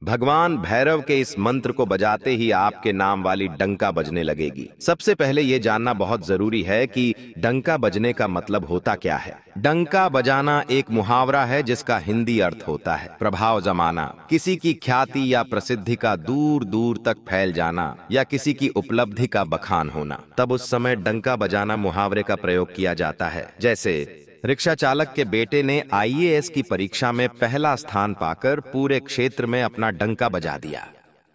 भगवान भैरव के इस मंत्र को बजाते ही आपके नाम वाली डंका बजने लगेगी। सबसे पहले ये जानना बहुत जरूरी है कि डंका बजने का मतलब होता क्या है। डंका बजाना एक मुहावरा है जिसका हिंदी अर्थ होता है प्रभाव जमाना, किसी की ख्याति या प्रसिद्धि का दूर दूर तक फैल जाना या किसी की उपलब्धि का बखान होना। तब उस समय डंका बजाना मुहावरे का प्रयोग किया जाता है। जैसे रिक्शा चालक के बेटे ने आईएएस की परीक्षा में पहला स्थान पाकर पूरे क्षेत्र में अपना डंका बजा दिया।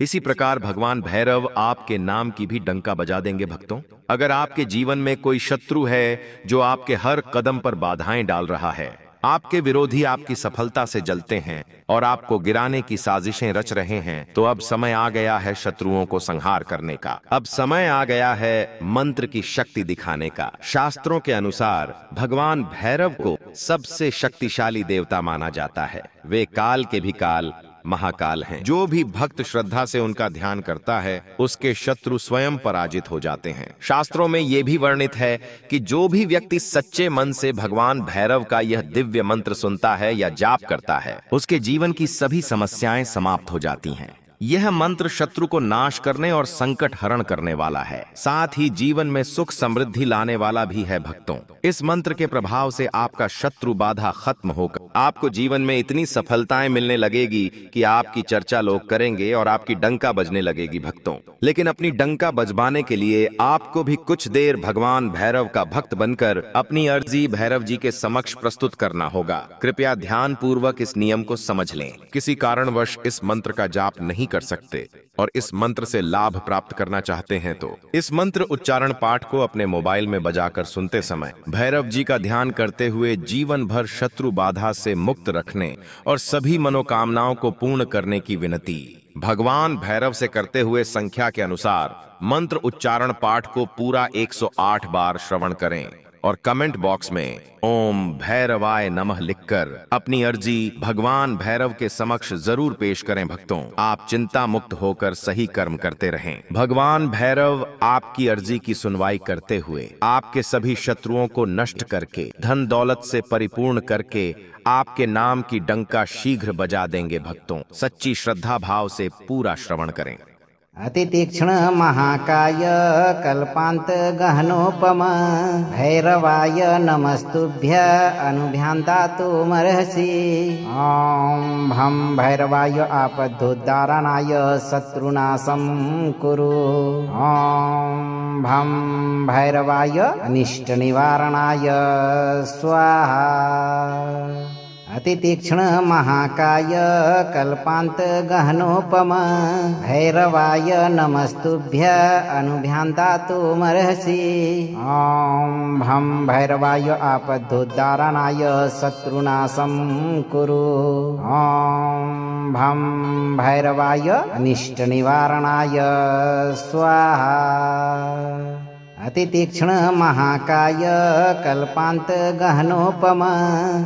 इसी प्रकार भगवान भैरव आपके नाम की भी डंका बजा देंगे भक्तों। अगर आपके जीवन में कोई शत्रु है जो आपके हर कदम पर बाधाएं डाल रहा है, आपके विरोधी आपकी सफलता से जलते हैं और आपको गिराने की साजिशें रच रहे हैं, तो अब समय आ गया है शत्रुओं को संहार करने का। अब समय आ गया है मंत्र की शक्ति दिखाने का। शास्त्रों के अनुसार भगवान भैरव को सबसे शक्तिशाली देवता माना जाता है। वे काल के भी काल, महाकाल हैं। जो भी भक्त श्रद्धा से उनका ध्यान करता है, उसके शत्रु स्वयं पराजित हो जाते हैं। शास्त्रों में यह भी वर्णित है कि जो भी व्यक्ति सच्चे मन से भगवान भैरव का यह दिव्य मंत्र सुनता है या जाप करता है, उसके जीवन की सभी समस्याएं समाप्त हो जाती हैं। यह मंत्र शत्रु को नाश करने और संकट हरण करने वाला है, साथ ही जीवन में सुख समृद्धि लाने वाला भी है भक्तों। इस मंत्र के प्रभाव से आपका शत्रु बाधा खत्म होकर आपको जीवन में इतनी सफलताएं मिलने लगेगी कि आपकी चर्चा लोग करेंगे और आपकी डंका बजने लगेगी भक्तों। लेकिन अपनी डंका बजवाने के लिए आपको भी कुछ देर भगवान भैरव का भक्त बनकर अपनी अर्जी भैरव जी के समक्ष प्रस्तुत करना होगा। कृपया ध्यान पूर्वक इस नियम को समझ लें। किसी कारणवश इस मंत्र का जाप नहीं कर सकते और इस मंत्र से लाभ प्राप्त करना चाहते हैं तो इस मंत्र उच्चारण पाठ को अपने मोबाइल में बजाकर सुनते समय भैरव जी का ध्यान करते हुए जीवन भर शत्रु बाधा से मुक्त रखने और सभी मनोकामनाओं को पूर्ण करने की विनती। भगवान भैरव से करते हुए संख्या के अनुसार मंत्र उच्चारण पाठ को पूरा 108 बार श्रवण करें और कमेंट बॉक्स में ओम भैरवाय नमः लिखकर अपनी अर्जी भगवान भैरव के समक्ष जरूर पेश करें भक्तों। आप चिंता मुक्त होकर सही कर्म करते रहें। भगवान भैरव आपकी अर्जी की सुनवाई करते हुए आपके सभी शत्रुओं को नष्ट करके धन दौलत से परिपूर्ण करके आपके नाम की डंका शीघ्र बजा देंगे भक्तों। सच्ची श्रद्धा भाव से पूरा श्रवण करें। अति तीक्ष्ण महाकाय कल्पांत गहनोपम भैरवाय नमस्तुभ्य अनुभ्यान्ता तुमर्हसि। ओम भं भैरवाय आपदुद्धारणाय शत्रुनाशं कुरु। ओम भं भैरवाय अनिष्ट निवारणाय स्वाहा। अति तीक्ष्ण महाकाय कल्पांत गहनोपम भैरवाय नमस्तुभ्य अनुभ्यान्ता तुमर्हसि। ओम भं भैरवाय आपदुद्धारणाय शत्रुनाशं कुरु। ओम भं भैरवाय अनिष्ट निवारणाय स्वाहा। अति तीक्ष्ण महाकाय कल्पांत गहनोपम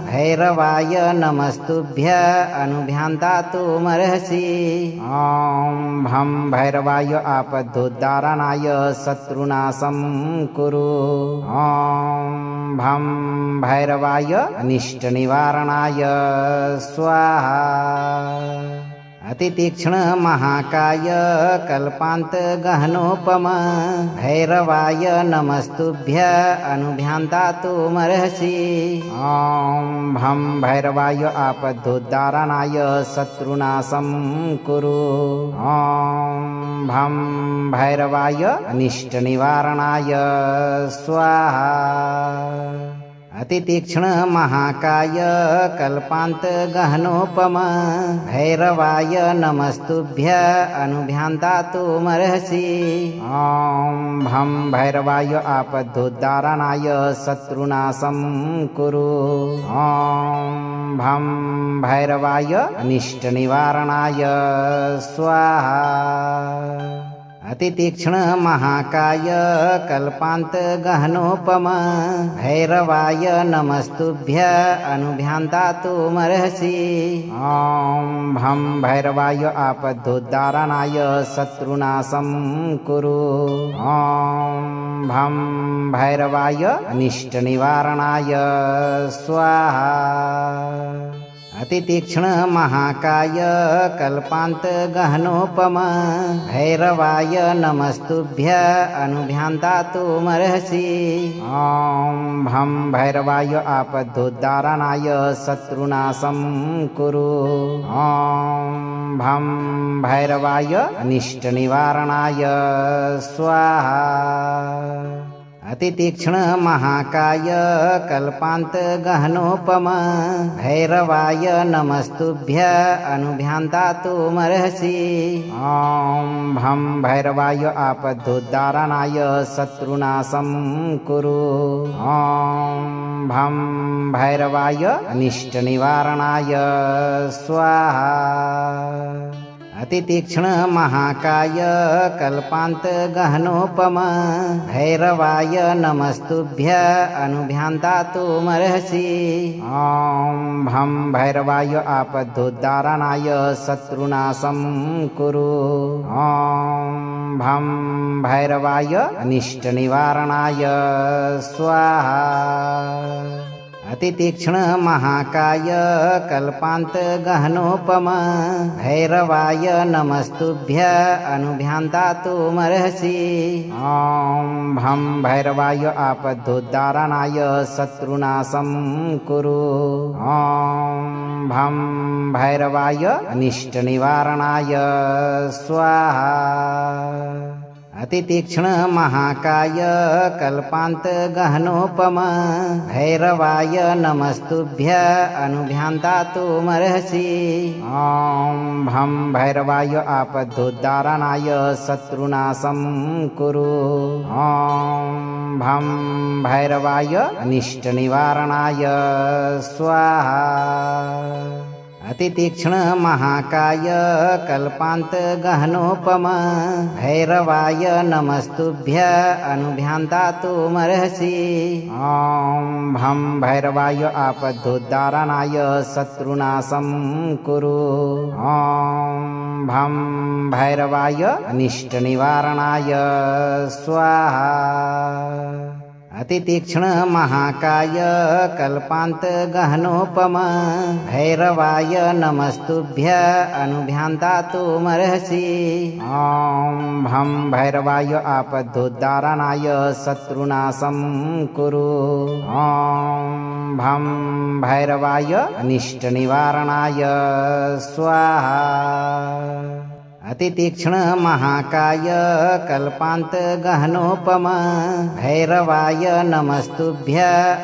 भैरवाय नमस्तुभ्य अनुभ्यान्ता तुमर्हसि। ओम भं भैरवाय आपदुद्धारणाय शत्रुनाशं कुरु। ओम भं भैरवाय अनिष्ट निवारणाय स्वाहा। अति तीक्ष्ण महाकाय कल्पांत गहनोपम भैरवाय नमस्तुभ्य अनुभ्यान्ता तुमर्हसि। ओम भं भैरवाय आपदुद्धारणाय शत्रुनाशं कुरु। ओम भं भैरवाय अनिष्ट निवारणाय स्वाहा। अति तीक्ष्ण महाकाय कल्पांत गहनोपम भैरवाय नमस्तुभ्य अनुभ्यान्ता तुमर्हसि। ओम भं भैरवाय आपदुद्धारणाय शत्रुनाशं कुरु। ओम भं भैरवाय अनिष्ट निवारणाय स्वाहा। अति तीक्ष्ण महाकाय कल्पांत गहनोपम भैरवाय नमस्तुभ्य अनुभ्यान्ता तुमर्हसि। ओम भं भैरवाय आपदुद्धारणाय शत्रुनाशं कुरु। ओम भं भैरवाय अनिष्ट निवारणाय स्वाहा। अतितीक्ष्ण महाकाय कल्पांत गहनोपम भैरवाय नमस्तुभ्य अनुभ्यान्तातुमर्हसि। ॐ भं भैरवाय आपदुद्धारणाय शत्रुनाशं कुरु। ॐ भं भैरवाय अनिष्टनिवारणाय स्वाहा। अतितीक्ष्ण महाकाय कल्पांत गहनोपम भैरवाय नमस्तुभ्य अनुभ्यान्तातुमर्हसि। ॐ भं भैरवाय आपदुद्धारणाय शत्रुनाशं कुरु। ॐ भं भैरवाय अनिष्टनिवारणाय स्वाहा। अतितीक्ष्ण महाकाय कल्पांत गहनोपम भैरवाय नमस्तुभ्य अनुभ्यान्तातुमर्हसि। ॐ भं भैरवाय आपदुद्धारणाय शत्रुनाशं कुरु। ॐ भं भैरवाय अनिष्टनिवारणाय स्वाहा। अतितीक्ष्ण महाकाय कल्पांत गहनोपम भैरवाय नमस्तुभ्य अनुभ्यान्तातुमर्हसि। ॐ भं भैरवाय आपदुद्धारणाय शत्रुनाशं कुरु। ॐ भं भैरवाय अनिष्टनिवारणाय स्वाहा। अतितीक्ष्ण महाकाय कल्पांत गहनोपम भैरवाय नमस्तुभ्य अनुभ्यान्तातुमर्हसि। ॐ भं भैरवाय आपदुद्धारणाय शत्रुनाशं कुरु। ॐ भं भैरवाय अनिष्टनिवारणाय स्वाहा। अतितीक्ष्ण महाकाय कल्पांत गहनोपम भैरवाय नमस्तुभ्य अनुभ्यान्तातुमर्हसि। ॐ भं भैरवाय आपदुद्धारणाय शत्रुनाशं कुरु। ॐ भं भैरवाय अनिष्टनिवारणाय स्वाहा। अतितीक्ष्ण महाकाय कल्पांत गहनोपम भैरवाय नमस्तुभ्य अनुभ्यान्तातुमर्हसि। ॐ भं भैरवाय आपदुद्धारणाय शत्रुनाशं कुरु। ॐ भं भैरवाय अनिष्टनिवारणाय स्वाहा। अतितीक्ष्ण महाकाय कल्पांत गहनोपम भैरवाय नमस्तुभ्य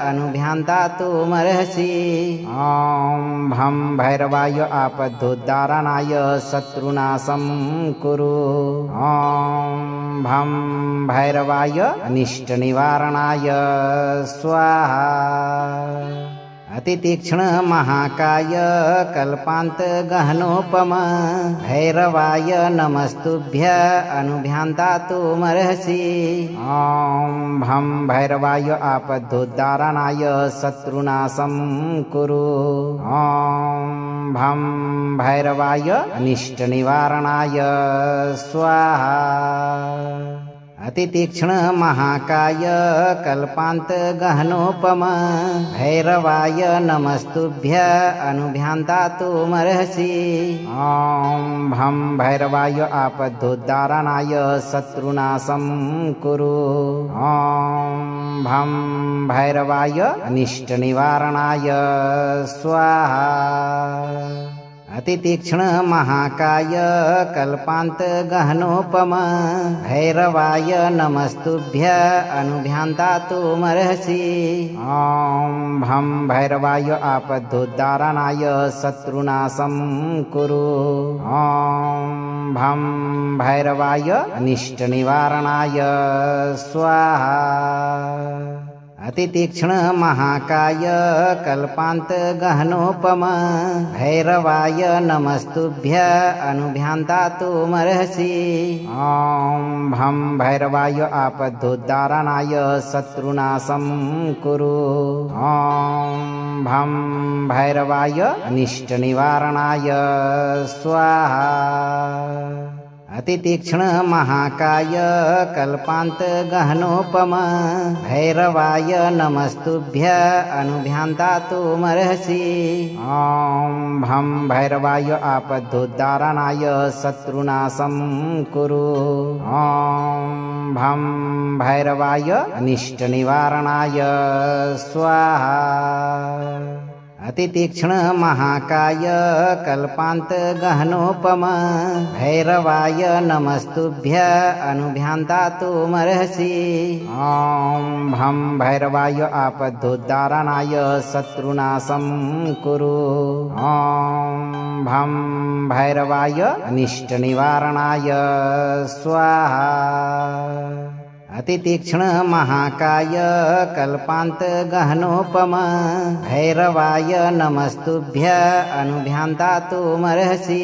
अनुभ्यान्तातुमर्हसि। ॐ भं भैरवाय आपदुद्धारणाय शत्रुनाशं कुरु। ॐ भं भैरवाय अनिष्टनिवारणाय स्वाहा। अतितीक्ष्ण महाकाय कल्पांत गहनोपम भैरवाय नमस्तुभ्य अनुभ्यान्तातुमर्हसि। ॐ भं भैरवाय आपदुद्धारणाय शत्रुनाशं कुरु। ॐ भं भैरवाय अनिष्टनिवारणाय स्वाहा। अतितीक्ष्ण महाकाय कल्पांत गहनोपम भैरवाय नमस्तुभ्य अनुभ्यान्तातुमर्हसि। ॐ भं भैरवाय आपदुद्धारणाय शत्रुनाशं कुरु। ॐ भं भैरवाय अनिष्टनिवारणाय स्वाहा। अतितीक्ष्ण महाकाय कल्पांत गहनोपम भैरवाय नमस्तुभ्य अनुभ्यान्तातुमर्हसि। ॐ भं भैरवाय आपदुद्धारणाय शत्रुनाशं कुरु। ॐ भं भैरवाय अनिष्टनिवारणाय स्वाहा। अतितीक्ष्ण महाकाय कल्पांत गहनोपम भैरवाय नमस्तुभ्य अनुभ्यान्तातुमर्हसि। ॐ भं भैरवाय आपदुद्धारणाय शत्रुनाशं कुरु। ॐ भं भैरवाय अनिष्टनिवारणाय स्वाहा। अतितीक्ष्ण महाकाय कल्पांत गहनोपम भैरवाय नमस्तुभ्य अनुभ्यान्तातुमर्हसि। ॐ भं भैरवाय आपदुद्धारणाय शत्रुनाशं कुरु। ॐ भं भैरवाय अनिष्टनिवारणाय स्वाहा। अतितीक्ष्ण महाकाय कल्पांत गहनोपम भैरवाय नमस्तुभ्य अनुभ्यान्तातुमर्हसि। ॐ भं भैरवाय आपदुद्धारणाय शत्रुनाशं कुरु। ॐ भं भैरवाय अनिष्टनिवारणाय स्वाहा। अतितीक्ष्ण महाकाय कल्पांत गहनोपम भैरवाय नमस्तुभ्य अनुभ्यान्तातुमर्हसि।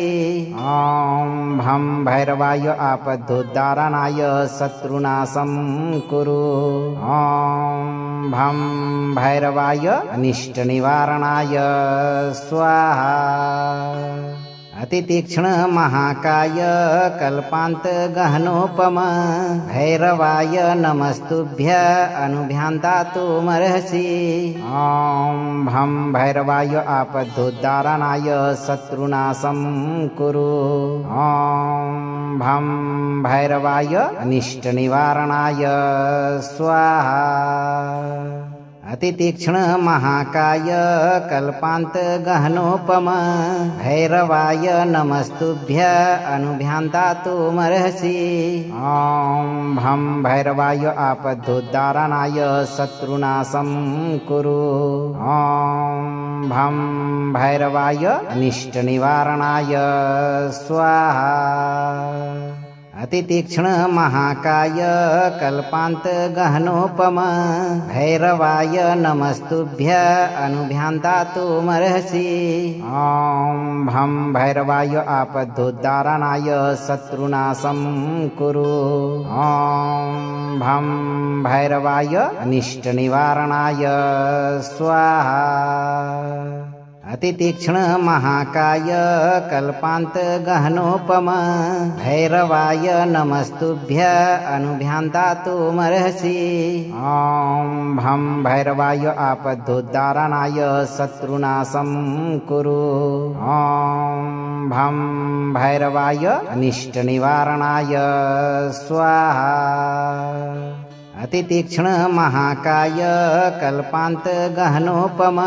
ॐ भं भैरवाय आपदुद्धारणाय शत्रुनाशं कुरु। ॐ भं भैरवाय अनिष्टनिवारणाय स्वाहा। अतितीक्ष्ण महाकाय कल्पांत गहनोपम भैरवाय नमस्तुभ्य अनुभ्यान्तातुमर्हसि। ॐ भं भैरवाय आपदुद्धारणाय शत्रुनाशं कुरु। ॐ भं भैरवाय अनिष्टनिवारणाय स्वाहा। अतितीक्ष्ण महाकाय कल्पांत गहनोपम भैरवाय नमस्तुभ्य अनुभ्यान्तातुमर्हसि। ॐ भं भैरवाय आपदुद्धारणाय शत्रुनाशं कुरु। ॐ भं भैरवाय अनिष्टनिवारणाय स्वाहा। अतितीक्ष्ण महाकाय कल्पांत गहनोपम भैरवाय नमस्तुभ्य अनुभ्यान्तातुमर्हसि। ॐ भं भैरवाय आपदुद्धारणाय शत्रुनाशं कुरु। ॐ भं भैरवाय अनिष्टनिवारणाय स्वाहा। अतितीक्ष्ण महाकाय कल्पांत गहनोपम भैरवाय नमस्तुभ्य अनुभ्यान्तातुमर्हसि। ॐ भं भैरवाय आपदुद्धारणाय शत्रुनाशं कुरु। ॐ भं भैरवाय अनिष्टनिवारणाय स्वाहा। अतितीक्ष्ण महाकाय कल्पांत गहनोपम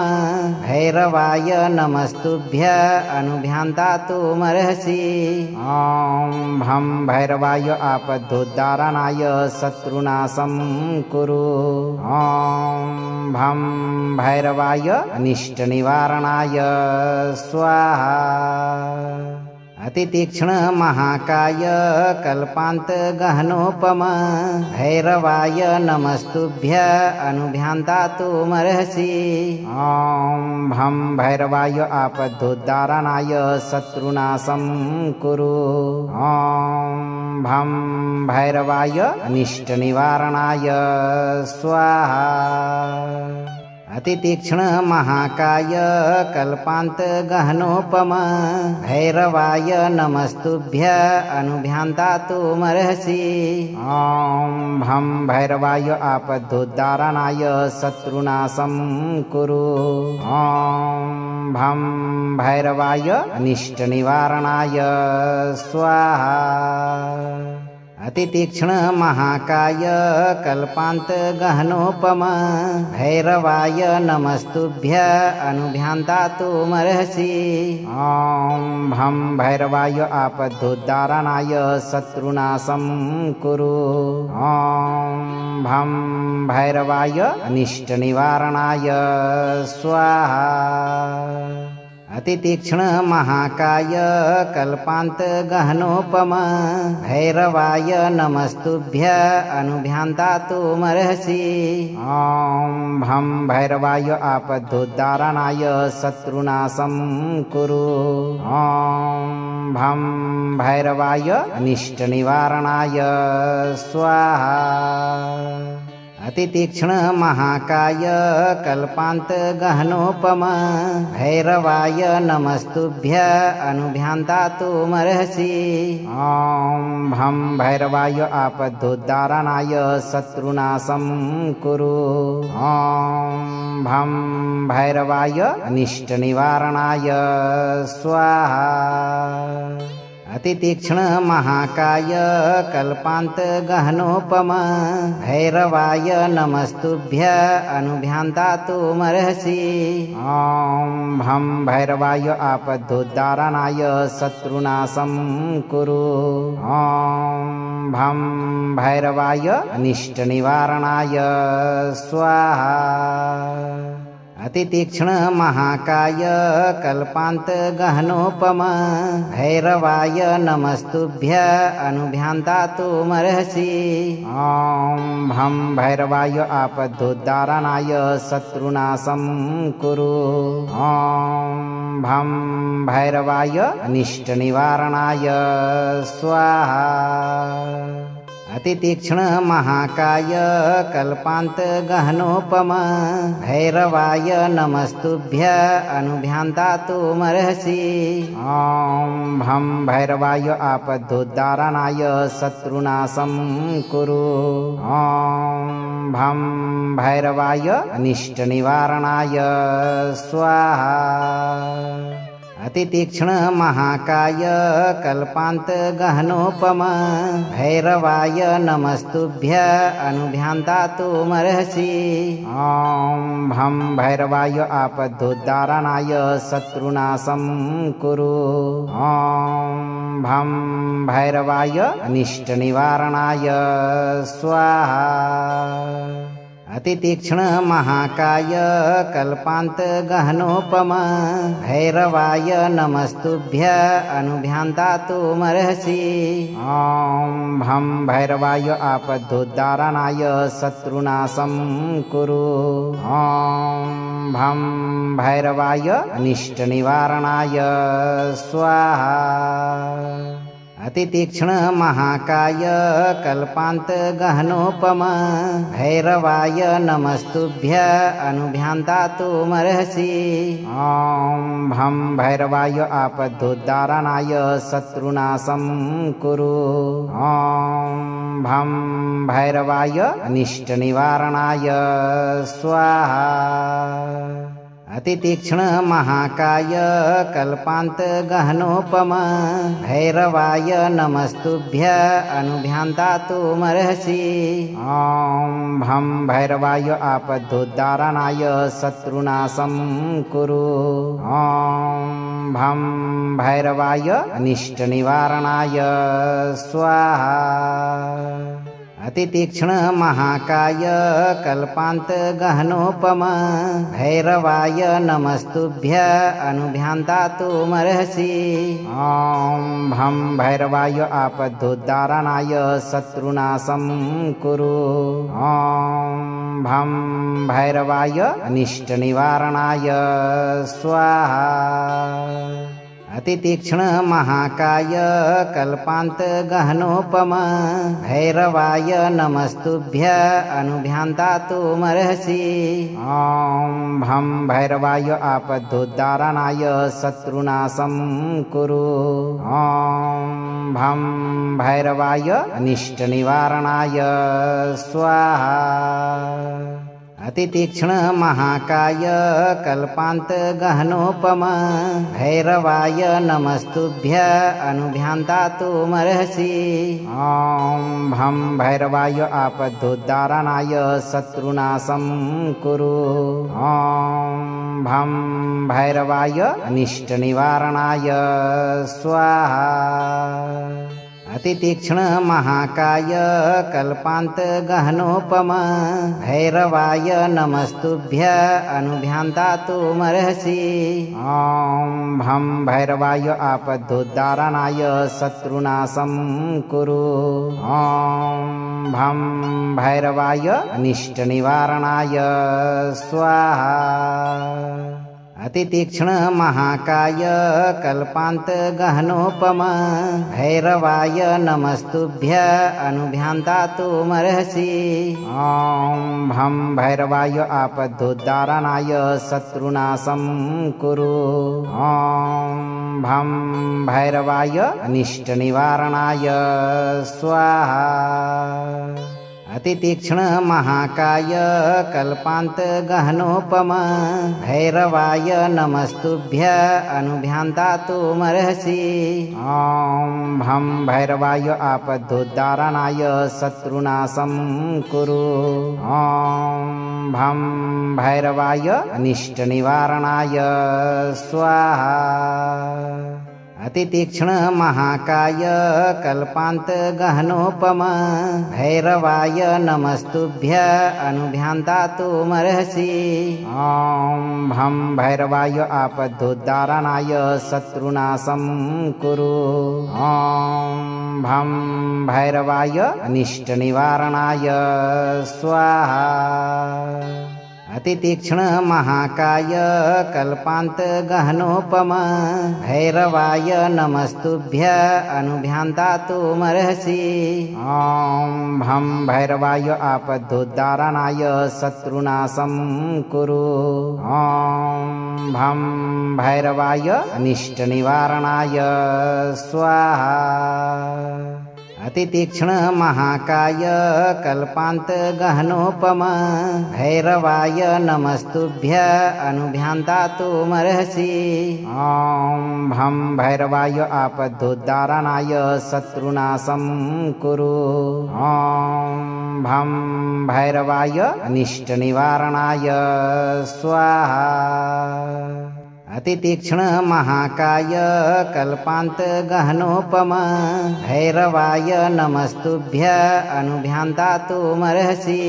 भैरवाय नमस्तुभ्य अनुभ्यान्तातुमर्हसि। ॐ भं भैरवाय आपदुद्धारणाय शत्रुनाशं कुरु। ॐ भं भैरवाय अनिष्टनिवारणाय स्वाहा। अतितीक्ष्ण महाकाय कल्पांत गहनोपम भैरवाय नमस्तुभ्य अनुभ्यान्तातुमर्हसि। ॐ भं भैरवाय आपदुद्धारणाय शत्रुनाशं कुरु। ॐ भं भैरवाय अनिष्टनिवारणाय स्वाहा। अतितीक्ष्ण महाकाय कल्पांत गहनोपम भैरवाय नमस्तुभ्य अनुभ्यान्तातुमर्हसि। ॐ भं भैरवाय आपदुद्धारणाय शत्रुनाशं कुरु। ॐ भं भैरवाय अनिष्टनिवारणाय स्वाहा। अतितीक्ष्ण महाकाय कल्पांत गहनोपम भैरवाय नमस्तुभ्य अनुभ्यान्तातुमर्हसि। ॐ भं भैरवाय आपदुद्धारणाय शत्रुनाशं कुरु। ॐ भं भैरवाय अनिष्टनिवारणाय स्वाहा। अतितीक्ष्ण महाकाय कल्पांत गहनोपम भैरवाय नमस्तुभ्य अनुभ्यान्तातुमर्हसि। ॐ भं भैरवाय आपदुद्धारणाय शत्रुनाशं कुरु। ॐ भं भैरवाय अनिष्टनिवारणाय स्वाहा। अतितीक्ष्ण महाकाय कल्पांत गहनोपम भैरवाय नमस्तुभ्य अनुभ्यान्तातुमर्हसि। ॐ भं भैरवाय आपदुद्धारणाय शत्रुनाशं कुरु। ॐ भं भैरवाय अनिष्टनिवारणाय स्वाहा। अतितीक्ष्ण महाकाय कल्पांत गहनोपम भैरवाय नमस्तुभ्य अनुभ्यान्तातुमर्हसि। ॐ भं भैरवाय आपदुद्धारणाय शत्रुनाशं कुरु। ॐ भं भैरवाय अनिष्टनिवारणाय स्वाहा। अतितीक्ष्ण महाकाय कल्पांत गहनोपम भैरवाय नमस्तुभ्य अनुभ्यान्तातुमर्हसि। ॐ भं भैरवाय आपदुद्धारणाय शत्रुनाशं कुरु। ॐ भं भैरवाय अनिष्टनिवारणाय स्वाहा। अतितीक्ष्ण महाकाय कल्पांत गहनोपम भैरवाय नमस्तुभ्य अनुभ्यान्तातुमर्हसि। ॐ भं भैरवाय आपदुद्धारणाय शत्रुनाशं कुरु। ॐ भं भैरवाय अनिष्टनिवारणाय स्वाहा। अतितीक्ष्ण महाकाय कल्पांत गहनोपम भैरवाय नमस्तुभ्य अनुभ्यान्तातुमर्हसि। ॐ भं भैरवाय आपदुद्धारणाय शत्रुनाशं कुरु। ॐ भं भैरवाय अनिष्टनिवारणाय स्वाहा। अतितीक्ष्ण महाकाय कल्पांत गहनोपम भैरवाय नमस्तुभ्य अनुभ्यान्तातुमर्हसि। ॐ भं भैरवाय आपदुद्धारणाय शत्रुनाशं कुरु। ॐ भं भैरवाय अनिष्टनिवारणाय स्वाहा। अतितीक्ष्ण महाकाय कल्पांत गहनोपम भैरवाय नमस्तुभ्य अनुभ्यान्तातुमर्हसि। ॐ भं भैरवाय आपदुद्धारणाय शत्रुनाशं कुरु। ॐ भं भैरवाय अनिष्टनिवारणाय स्वाहा। अतितीक्ष्ण महाकाय कल्पांत गहनोपम भैरवाय नमस्तुभ्य अनुभ्यान्तातुमर्हसि। ॐ भं भैरवाय आपदुद्धारणाय शत्रुनाशं कुरु। ॐ भं भैरवाय अनिष्टनिवारणाय स्वाहा। अतितीक्ष्ण महाकाय कल्पांत गहनोपम भैरवाय नमस्तुभ्य अनुभ्यान्तातुमर्हसि। ॐ भं भैरवाय आपदुद्धारणाय शत्रुनाशं कुरु। ॐ भं भैरवाय अनिष्टनिवारणाय स्वाहा। अतितीक्ष्ण महाकाय कल्पांत गहनोपम भैरवाय नमस्तुभ्य अनुभ्यान्तातुमर्हसि। ॐ भं भैरवाय आपदुद्धारणाय शत्रुनाशं कुरु। ॐ भं भैरवाय अनिष्टनिवारणाय स्वाहा। अतितीक्ष्ण महाकाय कल्पांत गहनोपम भैरवाय नमस्तुभ्य अनुभ्यान्तातुमर्हसि। ॐ भं भैरवाय आपदुद्धारणाय शत्रुनाशं कुरु। ॐ भं भैरवाय अनिष्टनिवारणाय स्वाहा। अतितीक्ष्ण महाकाय कल्पांत गहनोपम भैरवाय नमस्तुभ्य अनुभ्यान्तातुमर्हसि। ॐ भं भैरवाय आपदुद्धारणाय शत्रुनाशं कुरु। ॐ भं भैरवाय अनिष्टनिवारणाय स्वाहा। अतितीक्ष्ण महाकाय कल्पांत गहनोपम भैरवाय नमस्तुभ्य अनुभ्यान्तातुमर्हसि। ॐ भं भैरवाय आपदुद्धारणाय शत्रुनाशं कुरु। ॐ भं भैरवाय अनिष्टनिवारणाय स्वाहा। अतितीक्ष्ण महाकाय कल्पांत गहनोपम भैरवाय नमस्तुभ्य अनुभ्यान्तातुमर्हसि। ॐ भं भैरवाय आपदुद्धारणाय शत्रुनाशं कुरु। ॐ भं भैरवाय अनिष्टनिवारणाय स्वाहा। अतितीक्ष्ण महाकाय कल्पांत गहनोपम भैरवाय नमस्तुभ्य अनुभ्यान्तातुमर्हसि। ॐ भं भैरवाय आपदुद्धारणाय शत्रुनाशं कुरु। ॐ भं भैरवाय अनिष्टनिवारणाय स्वाहा। अतितीक्ष्ण महाकाय कल्पांत गहनोपम भैरवाय नमस्तुभ्य अनुभ्यान्तातुमर्हसि। ॐ भं भैरवाय आपदुद्धारणाय शत्रुनाशं कुरु। ॐ भं भैरवाय अनिष्टनिवारणाय स्वाहा। अतितीक्ष्ण महाकाय कल्पांत गहनोपम भैरवाय नमस्तुभ्य अनुभ्यान्तातुमर्हसि। ॐ भं भैरवाय आपदुद्धारणाय शत्रुनाशं कुरु। ॐ भं भैरवाय अनिष्टनिवारणाय स्वाहा। अतितीक्ष्ण महाकाय कल्पांत गहनोपम भैरवाय नमस्तुभ्य अनुभ्यान्तातुमर्हसि।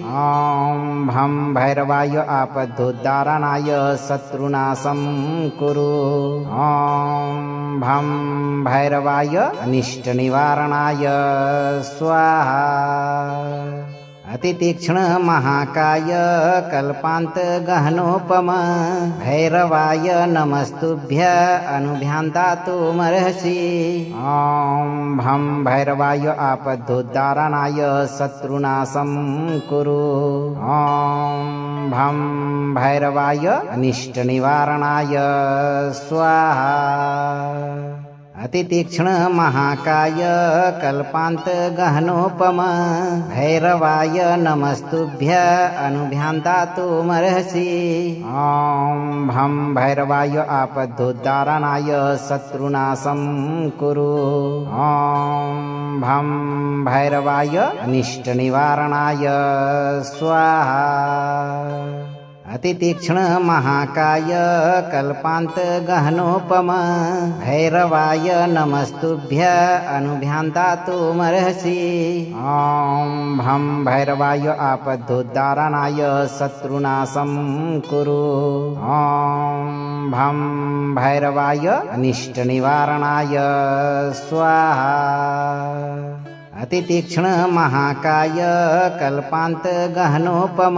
ॐ भं भैरवाय आपदुद्धारणाय शत्रुनाशं कुरु। ॐ भं भैरवाय अनिष्टनिवारणाय स्वाहा। अतितीक्ष्ण महाकाय कल्पांत गहनोपम भैरवाय नमस्तुभ्य अनुभ्यान्तातुमर्हसि। ॐ भं भैरवाय आपदुद्धारणाय शत्रुनाशं कुरु। ॐ भं भैरवाय अनिष्टनिवारणाय स्वाहा। अतितीक्ष्ण महाकाय कल्पांत गहनोपम भैरवाय नमस्तुभ्य अनुभ्यान्तातुमर्हसि। ॐ भं भैरवाय आपदुद्धारणाय शत्रुनाशं कुरु। ॐ भं भैरवाय अनिष्टनिवारणाय स्वाहा। अतितीक्ष्ण महाकाय कल्पांत गहनोपम भैरवाय नमस्तुभ्य अनुभ्यान्तातुमर्हसि। ॐ भं भैरवाय आपदुद्धारणाय शत्रुनाशं कुरु। ॐ भं भैरवाय अनिष्टनिवारणाय स्वाहा। अतितीक्ष्ण महाकाय कल्पांत गहनोपम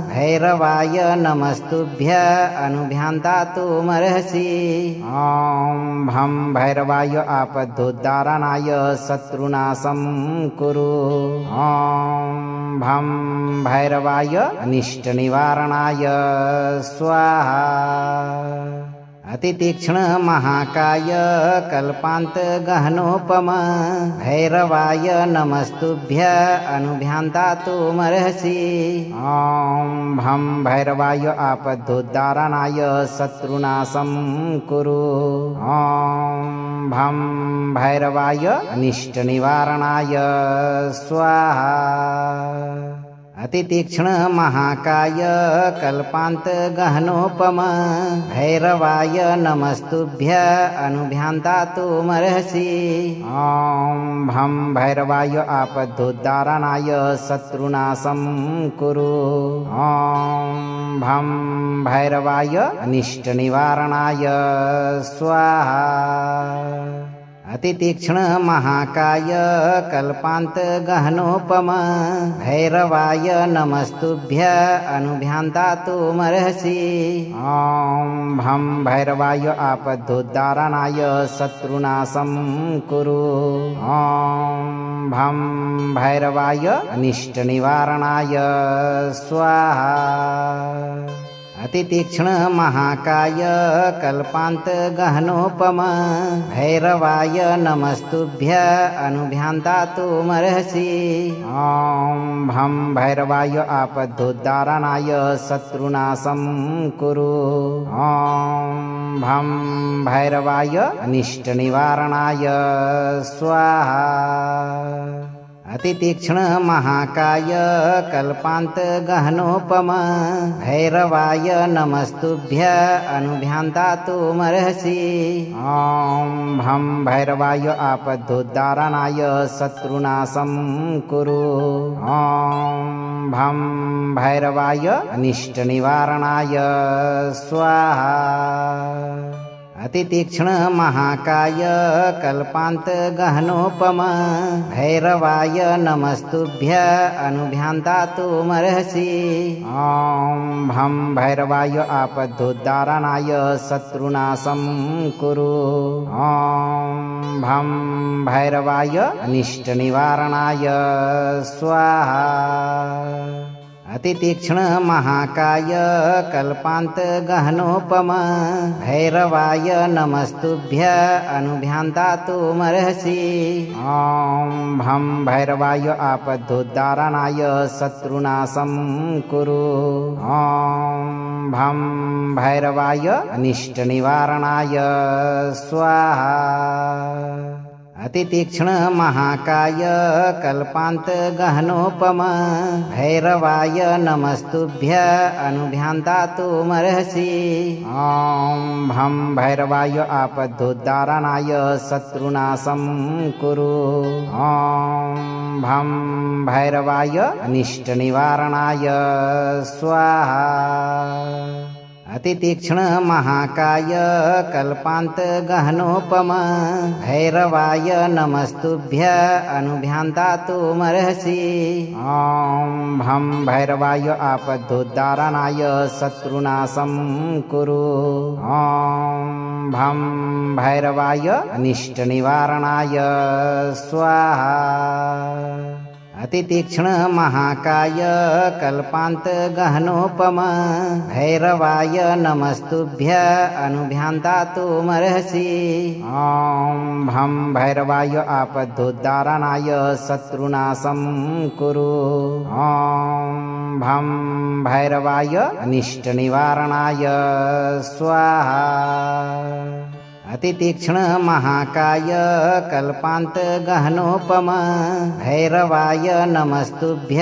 भैरवाय नमस्तुभ्य अनुभ्यान्तातुमर्हसि। ॐ भं भैरवाय आपदुद्धारणाय शत्रुनाशं कुरु। ॐ भं भैरवाय अनिष्टनिवारणाय स्वाहा। अतितीक्ष्ण महाकाय कल्पांत गहनोपम भैरवाय नमस्तुभ्य अनुभ्यान्तातुमर्हसि। ॐ भं भैरवाय आपदुद्धारणाय शत्रुनाशं कुरु। ॐ भं भैरवाय अनिष्टनिवारणाय स्वाहा। अतितीक्ष्ण महाकाय कल्पांत गहनोपम भैरवाय नमस्तुभ्य अनुभ्यान्तातुमर्हसि। ॐ भं भैरवाय आपदुद्धारणाय शत्रुनाशं कुरु। ॐ भं भैरवाय अनिष्टनिवारणाय स्वाहा। अतितीक्ष्ण महाकाय कल्पांत गहनोपम भैरवाय नमस्तुभ्य अनुभ्यान्तातुमर्हसि। ॐ भं भैरवाय आपदुद्धारणाय शत्रुनाशं कुरु। ॐ भं भैरवाय अनिष्टनिवारणाय स्वाहा। अतितीक्ष्ण महाकाय कल्पांत गहनोपम भैरवाय नमस्तुभ्य अनुभ्यान्तातुमर्हसि। ॐ भं भैरवाय आपदुद्धारणाय शत्रुनाशं कुरु। ॐ भं भैरवाय अनिष्टनिवारणाय स्वाहा। अतितीक्ष्ण महाकाय कल्पांत गहनोपम भैरवाय नमस्तुभ्य अनुभ्यान्तातुमर्हसि। ॐ भं भैरवाय आपदुद्धारणाय शत्रुनाशं कुरु। ॐ भं भैरवाय अनिष्टनिवारणाय स्वाहा। अतितीक्ष्ण महाकाय कल्पांत गहनोपम भैरवाय नमस्तुभ्य अनुभ्यान्तातुमर्हसि। ॐ भं भैरवाय आपदुद्धारणाय शत्रुनाशं कुरु। ॐ भं भैरवाय अनिष्टनिवारणाय स्वाहा। अतितीक्ष्ण महाकाय कल्पांत गहनोपम भैरवाय नमस्तुभ्य अनुभ्यान्तातुमर्हसि। ॐ भं भैरवाय आपदुद्धारणाय शत्रुनाशं कुरु। ॐ भं भैरवाय अनिष्टनिवारणाय स्वाहा। अतितीक्ष्ण महाकाय कल्पांत गहनोपम भैरवाय नमस्तुभ्य अनुभ्यान्तातुमर्हसि। ॐ भं भैरवाय आपदुद्धारणाय शत्रुनाशं कुरु। ॐ भं भैरवाय अनिष्टनिवारणाय स्वाहा। अतितीक्ष्ण महाकाय कल्पांत गहनोपम भैरवाय नमस्तुभ्य अनुभ्यान्तातुमर्हसि। ॐ भं भैरवाय आपदुद्धारणाय शत्रुनाशं कुरु। ॐ भं भैरवाय अनिष्टनिवारणाय स्वाहा। अतितीक्ष्ण महाकाय कल्पांत गहनोपम भैरवाय नमस्तुभ्य अनुभ्यान्तातुमर्हसि। ॐ भं भैरवाय आपदुद्धारणाय शत्रुनाशं कुरु। ॐ भं भैरवाय अनिष्टनिवारणाय स्वाहा। अतितीक्ष्ण महाकाय कल्पांत गहनोपम भैरवाय नमस्तुभ्य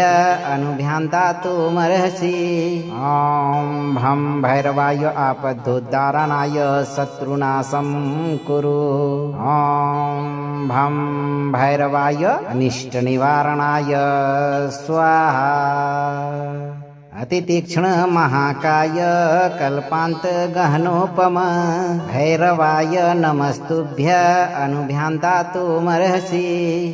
अनुभ्यान्तातुमर्हसि। ॐ भं भैरवाय आपदुद्धारणाय शत्रुनाशं कुरु। ॐ भं भैरवाय अनिष्टनिवारणाय स्वाहा। अतितीक्ष्ण महाकाय कल्पांत गहनोपम भैरवाय नमस्तुभ्य अनुभ्यान्तातुमर्हसि।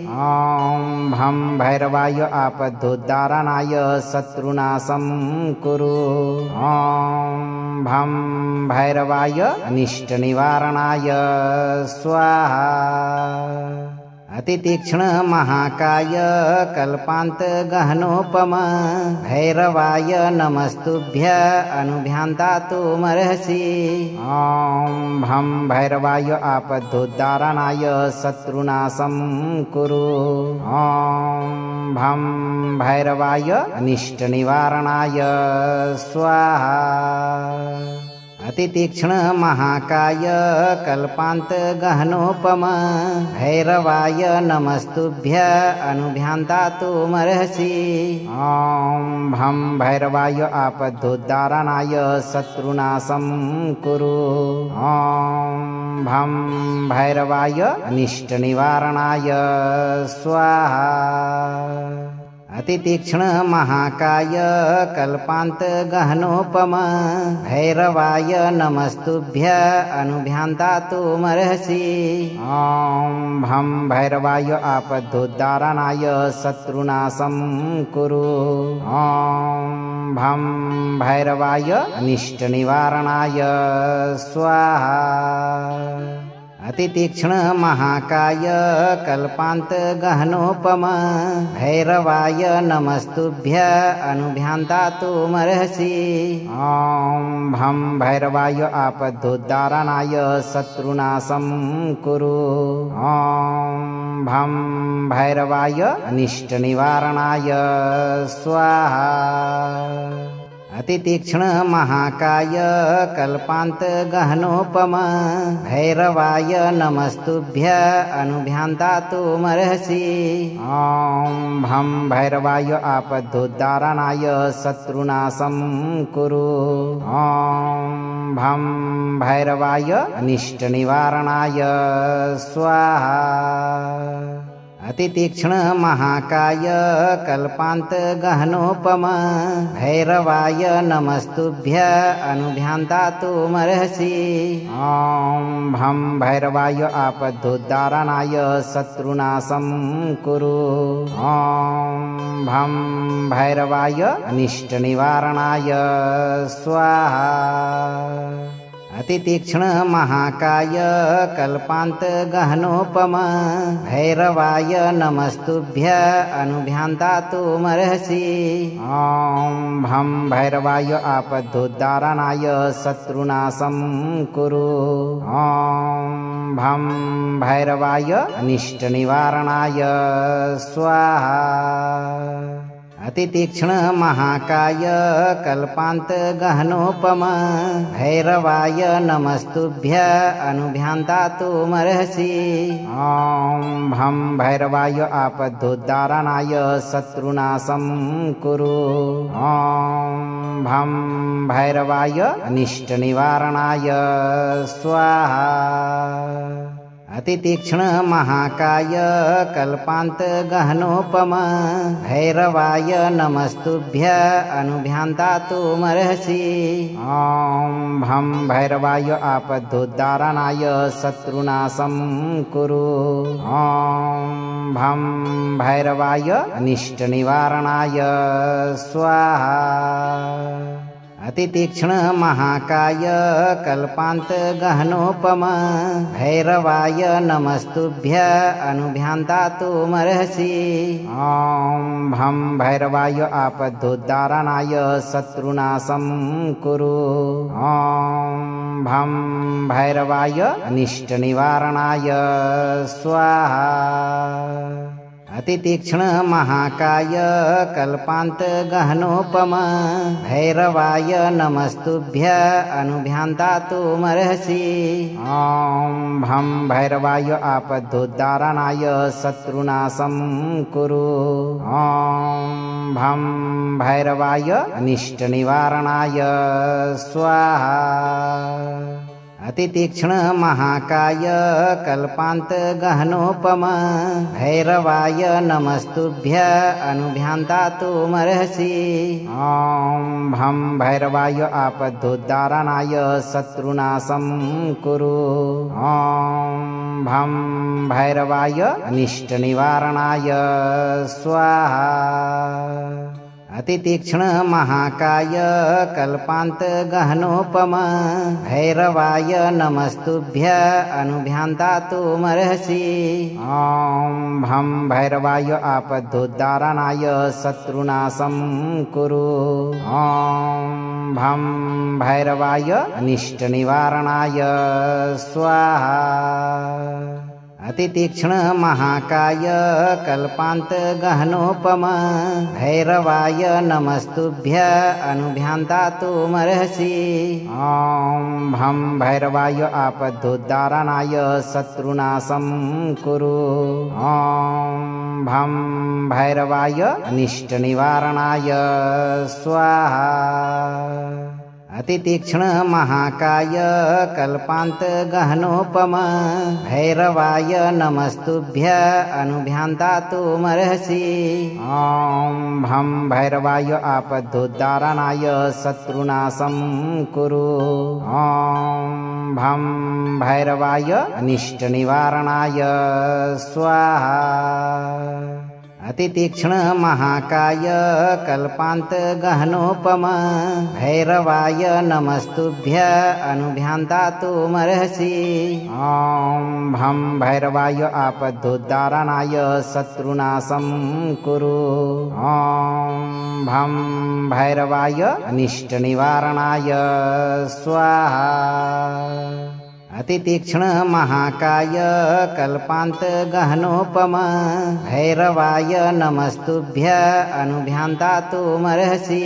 ॐ भं भैरवाय आपदुद्धारणाय शत्रुनाशं कुरु। ॐ भं भैरवाय अनिष्टनिवारणाय स्वाहा। अतितीक्ष्ण महाकाय कल्पांत गहनोपम भैरवाय नमस्तुभ्य अनुभ्यान्तातुमर्हसि। ॐ भं भैरवाय आपदुद्धारणाय शत्रुनाशं कुरु। ॐ भं भैरवाय अनिष्टनिवारणाय स्वाहा। अतितीक्ष्ण महाकाय कल्पांत गहनोपम भैरवाय नमस्तुभ्य अनुभ्यान्तातुमर्हसि। ॐ भं भैरवाय आपदुद्धारणाय शत्रुनाशं कुरु। ॐ भं भैरवाय अनिष्टनिवारणाय स्वाहा। अतितीक्ष्ण महाकाय कल्पांत गहनोपम भैरवाय नमस्तुभ्य अनुभ्यान्तातुमर्हसि। ॐ भं भैरवाय आपदुद्धारणाय शत्रुनाशं कुरु। ॐ भं भैरवाय अनिष्टनिवारणाय स्वाहा। अतितीक्ष्ण महाकाय कल्पांत गहनोपम भैरवाय नमस्तुभ्य अनुभ्यान्तातुमर्हसि। ॐ भं भैरवाय आपदुद्धारणाय शत्रुनाशं कुरु। ॐ भं भैरवाय अनिष्टनिवारणाय स्वाहा। अतितीक्ष्ण महाकाय कल्पांत गहनोपम भैरवाय नमस्तुभ्य अनुभ्यान्तातुमर्हसि। ॐ भं भैरवाय आपदुद्धारणाय शत्रुनाशं कुरु। ॐ भं भैरवाय अनिष्टनिवारणाय स्वाहा। अतितीक्ष्ण महाकाय कल्पांत गहनोपम भैरवाय नमस्तुभ्य अनुभ्यान्तातुमर्हसि। ॐ भं भैरवाय आपदुद्धारणाय शत्रुनाशं कुरु। ॐ भं भैरवाय अनिष्टनिवारणाय स्वाहा। अतितीक्ष्ण महाकाय कल्पांत गहनोपम भैरवाय नमस्तुभ्य अनुभ्यान्तातुमर्हसि। ॐ भं भैरवाय आपदुद्धारणाय शत्रुनाशं कुरु। ॐ भं भैरवाय अनिष्टनिवारणाय स्वाहा। अतितीक्ष्ण महाकाय कल्पांत गहनोपम भैरवाय नमस्तुभ्य अनुभ्यान्तातुमर्हसि। ॐ भं भैरवाय आपदुद्धारणाय शत्रुनाशं कुरु। ॐ भं भैरवाय अनिष्टनिवारणाय स्वाहा। अतितीक्ष्ण महाकाय कल्पांत गहनोपम भैरवाय नमस्तुभ्य अनुभ्यान्तातुमर्हसि। ॐ भं भैरवाय आपदुद्धारणाय शत्रुनाशं कुरु। ॐ भं भैरवाय अनिष्टनिवारणाय स्वाहा। अतितीक्ष्ण महाकाय कल्पांत गहनोपम भैरवाय नमस्तुभ्य अनुभ्यान्तातुमर्हसि। ॐ भं भैरवाय आपदुद्धारणाय शत्रुनाशं कुरु। ॐ भं भैरवाय अनिष्टनिवारणाय स्वाहा। अतितीक्ष्ण महाकाय कल्पांत गहनोपम भैरवाय नमस्तुभ्य अनुभ्यान्तातुमर्हसि। ॐ भं भैरवाय आपदुद्धारणाय शत्रुनाशं कुरु। ॐ भं भैरवाय अनिष्टनिवारणाय स्वाहा। अतितीक्ष्ण महाकाय कल्पांत गहनोपम भैरवाय नमस्तुभ्य अनुभ्यान्तातुमर्हसि। ॐ भं भैरवाय आपदुद्धारणाय शत्रुनाशं कुरु। ॐ भं भैरवाय अनिष्टनिवारणाय स्वाहा। अतितीक्ष्ण महाकाय कल्पांत गहनोपम भैरवाय नमस्तुभ्य अनुभ्यान्तातुमर्हसि। ॐ भं भैरवाय आपदुद्धारणाय शत्रुनाशं कुरु। ॐ भं भैरवाय अनिष्टनिवारणाय स्वाहा। अतितीक्ष्ण महाकाय कल्पांत गहनोपम भैरवाय नमस्तुभ्य अनुभ्यान्तातुमर्हसि। ॐ भं भैरवाय आपदुद्धारणाय शत्रुनाशं कुरु। ॐ भं भैरवाय अनिष्टनिवारणाय स्वाहा। अतितीक्ष्ण महाकाय कल्पांत गहनोपम भैरवाय नमस्तुभ्य अनुभ्यान्तातुमर्हसि ॐ भं भैरवाय आपदुद्धारणाय शत्रुनाशं कुरु ॐ भं भैरवाय अनिष्टनिवारणाय स्वाहा अतितीक्ष्ण महाकाय कल्पांत गहनोपम भैरवाय नमस्तुभ्य अनुभ्यान्तातुमर्हसि ॐ भं भैरवाय आपदुद्धारणाय शत्रुनाशं कुरु ॐ भं भैरवाय अनिष्टनिवारणाय स्वाहा अतितीक्ष्ण महाकाय कल्पांत गहनोपम भैरवाय नमस्तुभ्य अनुभ्यान्तातुमर्हसि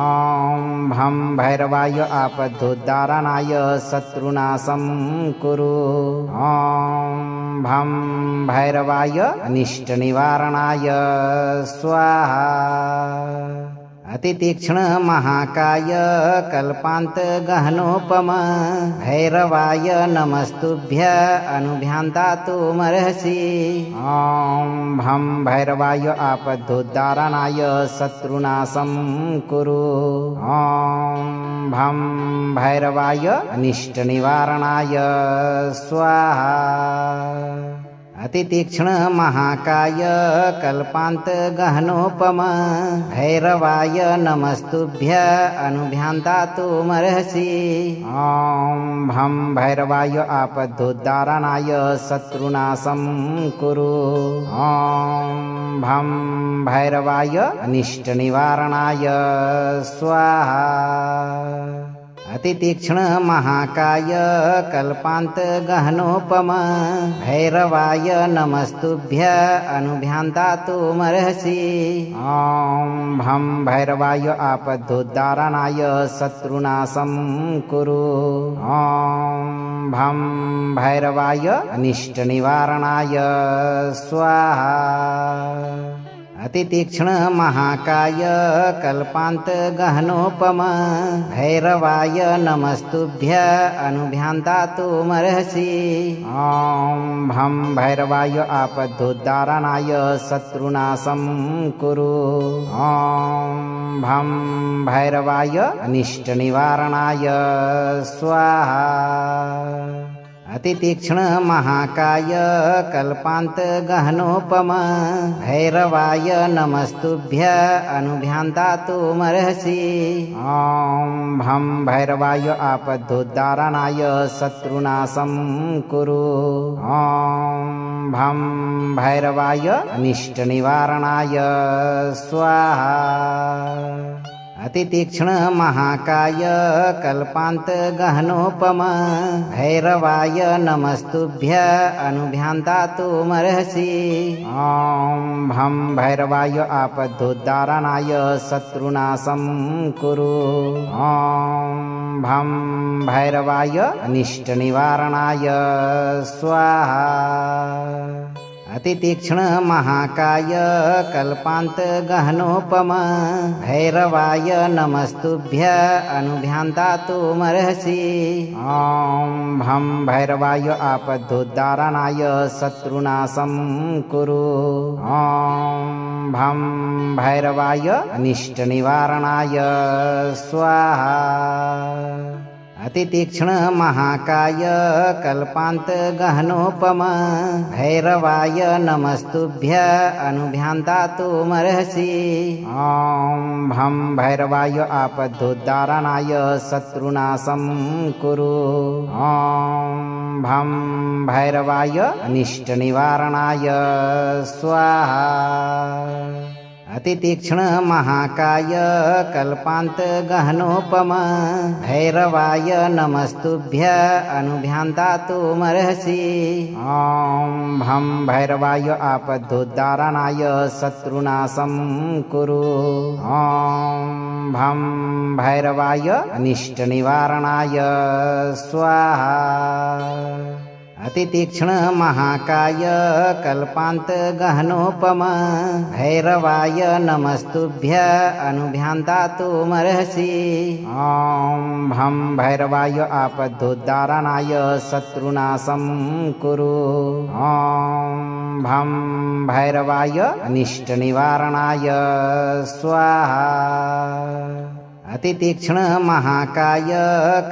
ॐ भं भैरवाय आपदुद्धारणाय शत्रुनाशं कुरु ॐ भं भैरवाय अनिष्टनिवारणाय स्वाहा अतितीक्ष्ण महाकाय कल्पांत गहनोपम भैरवाय नमस्तुभ्य अनुभ्यान्तातुमर्हसि ॐ भं भैरवाय आपदुद्धारणाय शत्रुनाशं कुरु ॐ भं भैरवाय अनिष्टनिवारणाय स्वाहा अतितीक्ष्ण महाकाय कल्पांत गहनोपम भैरवाय नमस्तुभ्य अनुभ्यान्तातुमर्हसि ॐ भं भैरवाय आपदुद्धारणाय शत्रुनाशं कुरु ॐ भं भैरवाय अनिष्टनिवारणाय स्वाहा अतितीक्ष्ण महाकाय कल्पांत गहनोपम भैरवाय नमस्तुभ्य अनुभ्यान्तातुमर्हसि ॐ भं भैरवाय आपदुद्धारणाय शत्रुनाशं कुरु ॐ भं भैरवाय अनिष्टनिवारणाय स्वाहा अतितीक्ष्ण महाकाय कल्पांत गहनोपम भैरवाय नमस्तुभ्य अनुभ्यान्तातुमर्हसि ॐ भं भैरवाय आपदुद्धारणाय शत्रुनाशं कुरु ॐ भं भैरवाय अनिष्टनिवारणाय स्वाहा अतितीक्ष्ण महाकाय कल्पांत गहनोपम भैरवाय नमस्तुभ्य अनुभ्यान्तातुमर्हसि ॐ भं भैरवाय आपदुद्धारणाय शत्रुनाशं कुरु ॐ भं भैरवाय अनिष्टनिवारणाय स्वाहा अतितीक्ष्ण महाकाय कल्पांत गहनोपम भैरवाय नमस्तुभ्य अनुभ्यान्तातुमर्हसि ॐ भं भैरवाय आपदुद्धारणाय शत्रुनाशं कुरु ॐ भं भैरवाय अनिष्टनिवारणाय स्वाहा अतितीक्ष्ण महाकाय कल्पांत गहनोपम भैरवाय नमस्तुभ्य अनुभ्यान्तातुमर्हसि ॐ भं भैरवाय आपदुद्धारणाय शत्रुनाशं कुरु ॐ भं भैरवाय अनिष्टनिवारणाय स्वाहा अतितीक्ष्ण महाकाय कल्पांत गहनोपम भैरवाय नमस्तुभ्य अनुभ्यान्तातुमर्हसि ॐ भं भैरवाय आपदुद्धारणाय शत्रुनाशं कुरु ॐ भं भैरवाय अनिष्टनिवारणाय स्वाहा अतितीक्ष्ण महाकाय कल्पांत गहनोपम भैरवाय नमस्तुभ्य अनुभ्यान्तातुमर्हसि ॐ भं भैरवाय आपदुद्धारणाय शत्रुनाशं कुरु ॐ भं भैरवाय अनिष्टनिवारणाय स्वाहा अतितीक्ष्ण महाकाय कल्पांत गहनोपम भैरवाय नमस्तुभ्य अनुभ्यान्तातुमर्हसि। ॐ भं भैरवाय आपदुद्धारणाय शत्रुनाशं कुरु। ॐ भं भैरवाय अनिष्टनिवारणाय स्वाहा। अतितीक्ष्ण महाकाय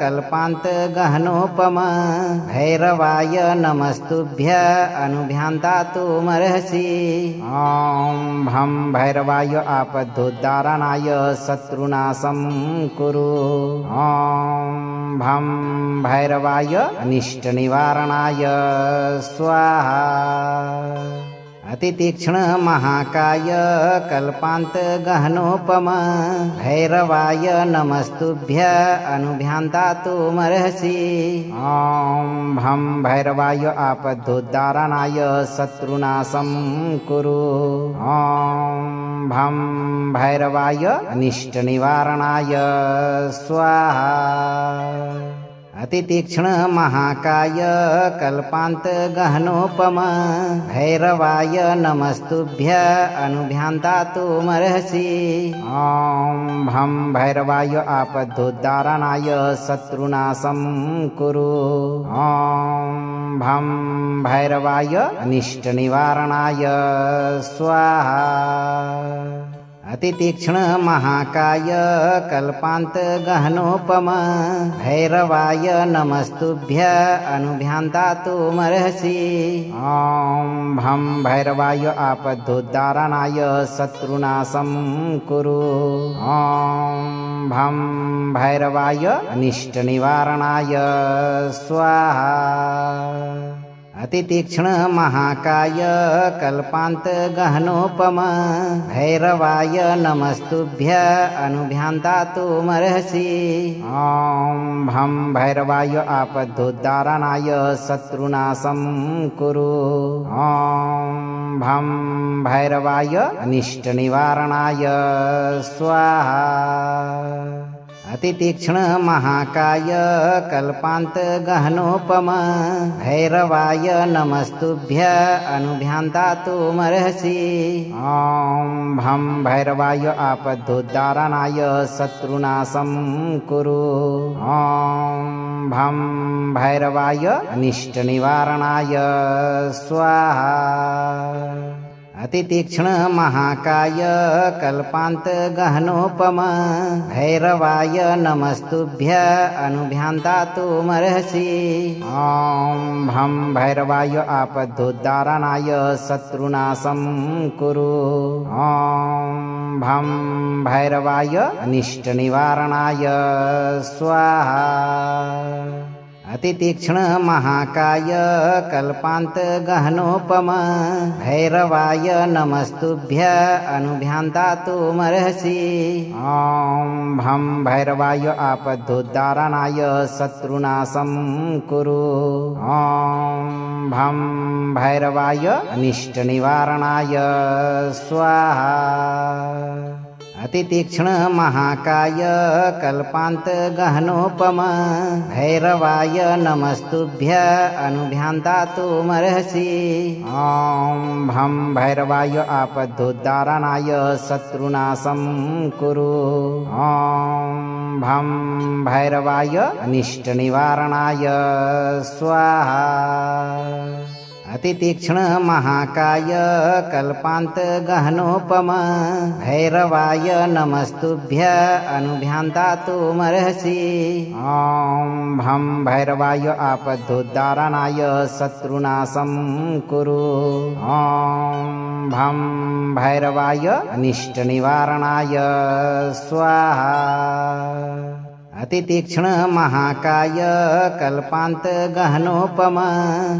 कल्पांत गहनोपम भैरवाय नमस्तुभ्य अनुभ्यान्तातुमर्हसि। ॐ भं भैरवाय आपदुद्धारणाय शत्रुनाशं कुरु। ॐ भं भैरवाय अनिष्टनिवारणाय स्वाहा। अतितीक्ष्ण महाकाय कल्पांत गहनोपम भैरवाय नमस्तुभ्य अनुभ्यान्तातुमर्हसि। ॐ भं भैरवाय आपदुद्धारणाय शत्रुनाशं कुरु। ॐ भं भैरवाय अनिष्टनिवारणाय स्वाहा। अतितीक्ष्ण महाकाय कल्पांत गहनोपम भैरवाय नमस्तुभ्य अनुभ्यान्तातुमर्हसि। ॐ भं भैरवाय आपदुद्धारणाय शत्रुनाशं कुरु। ॐ भं भैरवाय अनिष्टनिवारणाय स्वाहा। अतितीक्ष्ण महाकाय कल्पांत गहनोपम भैरवाय नमस्तुभ्य अनुभ्यान्तातुमर्हसि। ॐ भं भैरवाय आपदुद्धारणाय शत्रुनाशं कुरु। ॐ भं भैरवाय अनिष्टनिवारणाय स्वाहा। अतितीक्ष्ण महाकाय कल्पांत गहनोपम भैरवाय नमस्तुभ्य अनुभ्यान्तातुमर्हसि। ॐ भं भैरवाय आपदुद्धारणाय शत्रुनाशं कुरु। ॐ भं भैरवाय अनिष्टनिवारणाय स्वाहा। अतितीक्ष्ण महाकाय कल्पांत गहनोपम भैरवाय नमस्तुभ्य अनुभ्यान्तातुमर्हसि। ॐ भं भैरवाय आपदुद्धारणाय शत्रुनाशं कुरु। ॐ भं भैरवाय अनिष्टनिवारणाय स्वाहा। अतितीक्ष्ण महाकाय कल्पांत गहनोपम भैरवाय नमस्तुभ्य अनुभ्यान्तातुमर्हसि। ॐ भं भैरवाय आपदुद्धारणाय शत्रुनाशं कुरु। ॐ भं भैरवाय अनिष्टनिवारणाय स्वाहा। अतितीक्ष्ण महाकाय कल्पांत गहनोपम भैरवाय नमस्तुभ्य अनुभ्यान्तातुमर्हसि। ॐ भं भैरवाय आपदुद्धारणाय शत्रुनाशं कुरु। ॐ भं भैरवाय अनिष्टनिवारणाय स्वाहा। अतितीक्ष्ण महाकाय कल्पांत गहनोपम भैरवाय नमस्तुभ्य अनुभ्यान्तातुमर्हसि। ॐ भं भैरवाय आपदुद्धारणाय शत्रुनाशं कुरु। ॐ भं भैरवाय अनिष्टनिवारणाय स्वाहा। अतितीक्ष्ण महाकाय कल्पांत गहनोपम भैरवाय नमस्तुभ्य अनुभ्यान्तातुमर्हसि। ॐ भं भैरवाय आपदुद्धारणाय शत्रुनाशं कुरु। ॐ भं भैरवाय अनिष्टनिवारणाय स्वाहा। अतितीक्ष्ण महाकाय कल्पांत गहनोपम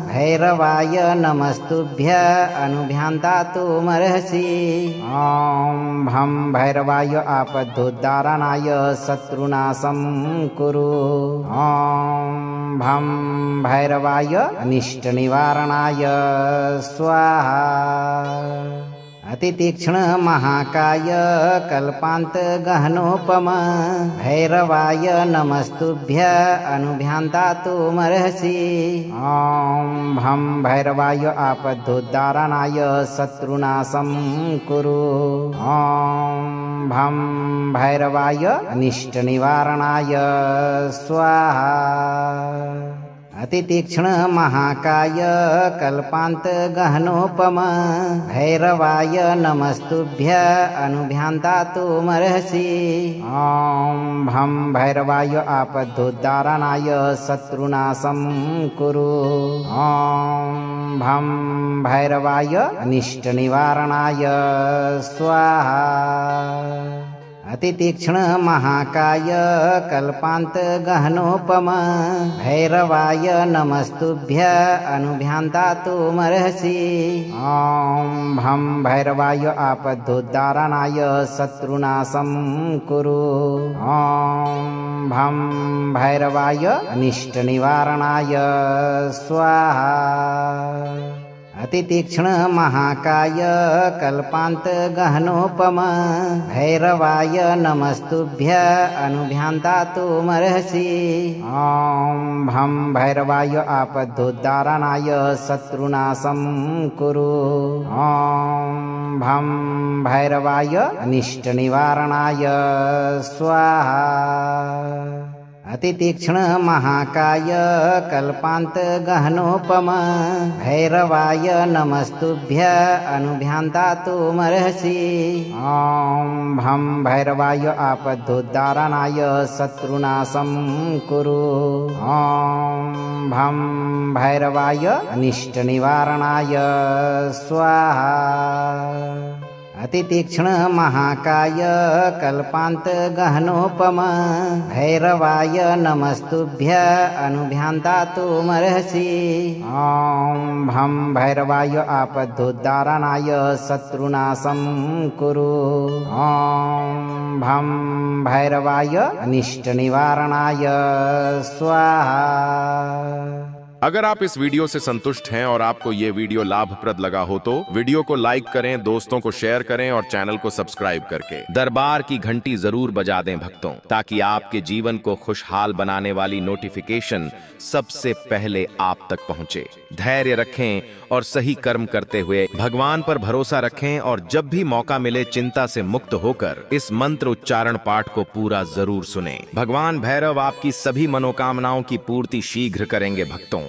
भैरवाय नमस्तुभ्य अनुभ्यान्तातुमर्हसि। ॐ भं भैरवाय आपदुद्धारणाय शत्रुनाशं कुरु। ॐ भं भैरवाय अनिष्टनिवारणाय स्वाहा। अति तीक्ष्ण महाकाय कल्पांत गहनोपम भैरवाय नमस्तुभ्य अनुभ्यान्तातुमर्हसि ॐ भं भैरवाय आपदुद्धारणाय शत्रुनाशं कुरु ॐ भं भैरवाय अनिष्ट निवारणाय स्वाहा अति तीक्ष्ण महाकाय कल्पांत गहनोपम भैरवाय नमस्तुभ्य अनुभ्यान्तातुमर्हसि ॐ भं भैरवाय आपदुद्धारणाय शत्रुनाशं कुरु ॐ भं भैरवाय अनिष्ट निवारणाय स्वाहा अति तीक्ष्ण महाकाय कल्पांत गहनोपम भैरवाय नमस्तुभ्य अनुभ्यान्तातुमर्हसि ॐ भं भैरवाय आपदुद्धारणाय शत्रुनाशं कुरु ॐ भं भैरवाय अनिष्ट निवारणाय स्वाहा अति तीक्ष्ण महाकाय कल्पांत गहनोपम भैरवाय नमस्तुभ्य अनुभ्यान्तातुमर्हसि ॐ भं भैरवाय आपदुद्धारणाय शत्रुनाशं कुरु ॐ भं भैरवाय अनिष्ट निवारणाय स्वाहा अति तीक्ष्ण महाकाय कल्पांत गहनोपम भैरवाय नमस्तुभ्य अनुभ्यान्तातुमर्हसि ॐ भं भैरवाय आपदुद्धारणाय शत्रुनाशं कुरु ॐ भं भैरवाय अनिष्ट निवारणाय स्वाहा अति तीक्ष्ण महाकाय कल्पांत गहनोपम भैरवाय नमस्तुभ्य अनुभ्यान्तातुमर्हसि ॐ भं भैरवाय आपदुद्धारणाय शत्रुनाशं कुरु ॐ भं भैरवाय अनिष्ट निवारणाय स्वाहा। अगर आप इस वीडियो से संतुष्ट हैं और आपको ये वीडियो लाभप्रद लगा हो तो वीडियो को लाइक करें, दोस्तों को शेयर करें और चैनल को सब्सक्राइब करके दरबार की घंटी जरूर बजा दें भक्तों, ताकि आपके जीवन को खुशहाल बनाने वाली नोटिफिकेशन सबसे पहले आप तक पहुंचे। धैर्य रखें और सही कर्म करते हुए भगवान पर भरोसा रखें और जब भी मौका मिले चिंता से मुक्त होकर इस मंत्र उच्चारण पाठ को पूरा जरूर सुनें। भगवान भैरव आपकी सभी मनोकामनाओं की पूर्ति शीघ्र करेंगे भक्तों।